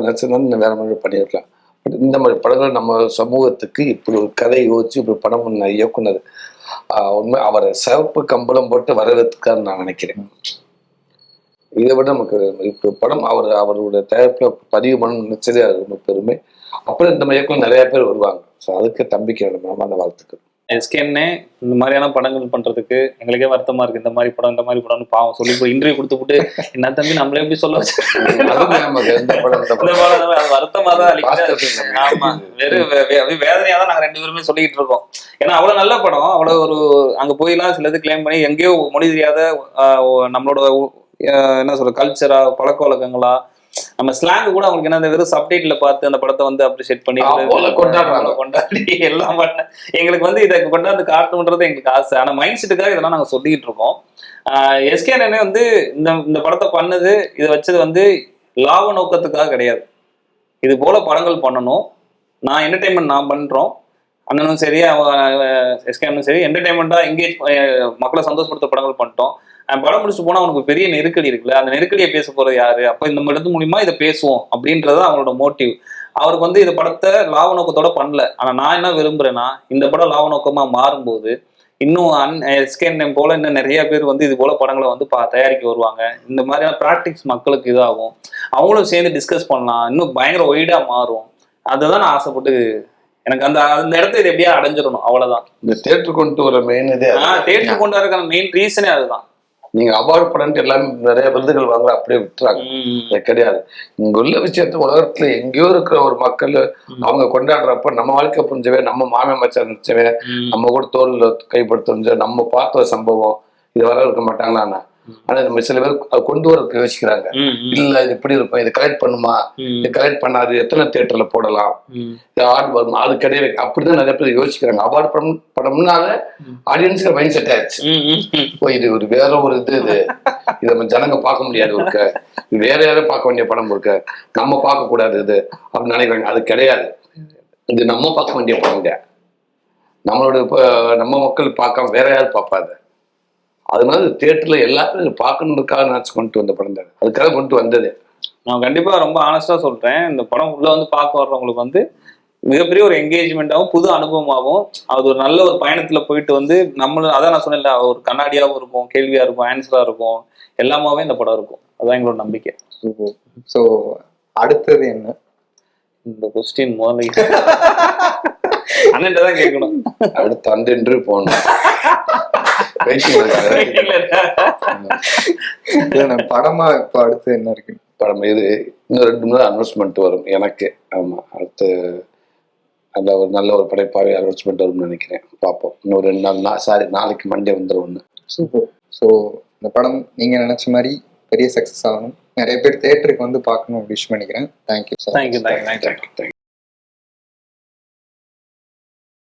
நினைச்சதுனால வேற மாதிரி பண்ணியிருக்கலாம். பட் இந்த மாதிரி படங்கள் நம்ம சமூகத்துக்கு இப்படி ஒரு கதை யோசிச்சு இப்படி படம் பண்ண இயக்குனர் உண்மை அவரை சிவப்பு கம்பளம் போட்டு வரவேற்கான்னு நான் நினைக்கிறேன். இதை விட நமக்கு இப்போ படம் அவருடைய தயாரிப்புல பதிவு பண்ணணும்னு நினைச்சதே அது ரொம்ப பெருமை. அப்புறம் இந்த மாதிரி இயக்குனர் நிறைய பேர் வருவாங்க. ஸோ அதுக்கு தம்பிக்கு அந்த வாழ்த்துக்கள். எஸ்கேன்னே இந்த மாதிரியான படங்கள் பண்றதுக்கு எங்களுக்கே வருத்தமா இருக்கு. இந்த மாதிரி படம்னு பாவம் சொல்லி போய் இன்டர்வியூ கொடுத்துட்டு என்ன தம்பி நம்மளே எப்படி சொல்ல வச்சு அது வருத்தமா தான் அளிக்குது. ஆமா, வெறும் வேதனையா தான் நாங்க 2 பேருமே சொல்லிக்கிட்டு இருக்கோம். ஏன்னா அவ்வளவு நல்ல படம், அவ்வளவு ஒரு அங்க போயெல்லாம் சிலது கிளைம் பண்ணி எங்கேயோ மொழி தெரியாத நம்மளோட என்ன சொல்ற கல்ச்சரா பழக்க வழக்கங்களா நம்ம ஸ்லாங் கூட அவங்களுக்கு என்ன வெறும் சப்டைட்டில பார்த்து அந்த படத்தை வந்து அப்ரிஷியேட் பண்ணி கொண்டாடி எல்லாம் பண்ண எங்களுக்கு இதை கொண்டாந்து காட்டணுன்றது எங்களுக்கு ஆசை. ஆனா மைண்ட் செட்டுக்காக இதெல்லாம் நாங்க சொல்லிட்டு இருக்கோம். எஸ்கேஎன்ஏ இந்த படத்தை பண்ணது இதை வச்சது லாப நோக்கத்துக்காக கிடையாது. இது போல படங்கள் பண்ணணும், நான் என்டர்டைன்மெண்ட் நான் பண்றோம், அண்ணனும் சரி எஸ்கேனும் சரி என்டர்டைன்மெண்டா எங்கேஜ் மக்களை சந்தோஷப்படுத்த படங்கள் பண்ணிட்டோம். படம் முடிச்சுட்டு போனா அவனுக்கு பெரிய நெருக்கடி இருக்குல்ல, அந்த நெருக்கடியை பேச போறது யாரு? அப்ப இந்த இடத்து மூலியமா இதை பேசுவோம் அப்படின்றது அவங்களோட மோட்டிவ். அவருக்கு இந்த படத்தை லாப நோக்கத்தோட பண்ணல. ஆனா நான் என்ன விரும்புறேன்னா, இந்த படம் லாப நோக்கமா மாறும்போது இன்னும் எஸ்கேஎன்ஏ போல இன்னும் நிறைய பேர் இது போல படங்களை தயாரிக்க வருவாங்க. இந்த மாதிரியான ப்ராக்டிக்ஸ் மக்களுக்கு இதாகும், அவங்களும் சேர்ந்து டிஸ்கஸ் பண்ணலாம், இன்னும் பயங்கர ஒய்டா மாறும். அதுதான் நான் ஆசைப்பட்டு எனக்கு அந்த இடத்த இது எப்படியா அடைஞ்சிடணும், அவ்வளவுதான். இந்த தியேட்டர் கொண்டு வர மெயின் இதே தியேட்டர் கொண்டு வரக்கான மெயின் ரீசனே அதுதான். நீங்க அவார்டு படம் எல்லாமே நிறைய விருதுகள் வாங்க அப்படியே விட்டுறாங்க, கிடையாது. இங்க உள்ள விஷயத்த உலகத்துல எங்கேயோ இருக்கிற ஒரு மக்கள் அவங்க கொண்டாடுறப்ப நம்ம வாழ்க்கை புரிஞ்சவே, நம்ம மாமே மச்சான் நினைச்சவே, நம்ம கூட தோல்ல கைப்படுத்த நம்ம பார்த்த ஒரு சம்பவம் இது வர இருக்க மாட்டாங்களா? ஆனா நம்ம சில பேர் கொண்டு வரதுக்கு யோசிக்கிறாங்க. இல்ல இது இப்படி இருக்கும், இது கலெக்ட் பண்ணுமா, இது கலெக்ட் பண்ணாது, எத்தனை தியேட்டர்ல போடலாம், அவார்டு வருமா, அது கிடையாது. அப்படிதான் நிறைய பேர் யோசிக்கிறாங்க. அவார்டு படம்னால ஆடியன்ஸுக்கு மைண்ட் செட் ஆயிடுச்சு. இது ஒரு வேற ஒரு இது இதை நம்ம ஜனங்க பார்க்க முடியாது, இருக்கு வேற யாரும் பார்க்க வேண்டிய படம் இருக்கு, நம்ம பார்க்க கூடாது இது அப்படின்னு நினைக்கிறாங்க. அது கிடையாது, இது நம்ம பார்க்க வேண்டிய படங்க. நம்மளோட நம்ம மக்கள் பார்க்காம வேற யாரும் பார்ப்பாது. அதனால தியேட்டர்ல எல்லாத்தையும் பார்க்கணுக்காக நினைச்சு கொண்டு வந்த படம் தான், அதுக்காக கொண்டு வந்தது. நான் கண்டிப்பா ரொம்ப ஆனஸ்டா சொல்றேன், இந்த படம் உள்ள பார்க்க வர்றவங்களுக்கு மிகப்பெரிய ஒரு என்கேஜ்மெண்டாகவும் புது அனுபவமாகவும் அது ஒரு நல்ல ஒரு பயணத்துல போயிட்டு நம்மளும் அதான் நான் சொன்னேன்ல, ஒரு கண்ணாடியாகவும் இருக்கும், கேள்வியா இருக்கும், ஆன்சரா இருக்கும், எல்லாமாவே இந்த படம் இருக்கும். அதுதான் எங்களோட நம்பிக்கை. ஸோ அடுத்தது என்ன? இந்த கொஸ்டின் முதல்ல அண்ணன் தான் கேட்கணும். அடுத்து அந்த இன்டர்வியூ போகணும். படமா இப்ப அடுத்து என்ன இருக்கு? படம் இது இன்னும் 2 நாள் அனௌன்ஸ்மெண்ட் வரும் எனக்கு. ஆமா, அடுத்து நல்ல ஒரு படைப்பாவே அனௌன்ஸ்மெண்ட் வரும்னு நினைக்கிறேன். பார்ப்போம். இன்னும் 2 நாள் நாளைக்கு மண்டே வந்துடும். ஸோ இந்த படம் நீங்க நினைச்ச மாதிரி பெரிய சக்சஸ் ஆகணும், நிறைய பேர் தியேட்டருக்கு பார்க்கணும் விஷ் பண்ணிக்கிறேன். தேங்க்யூ. தேங்க்யூ.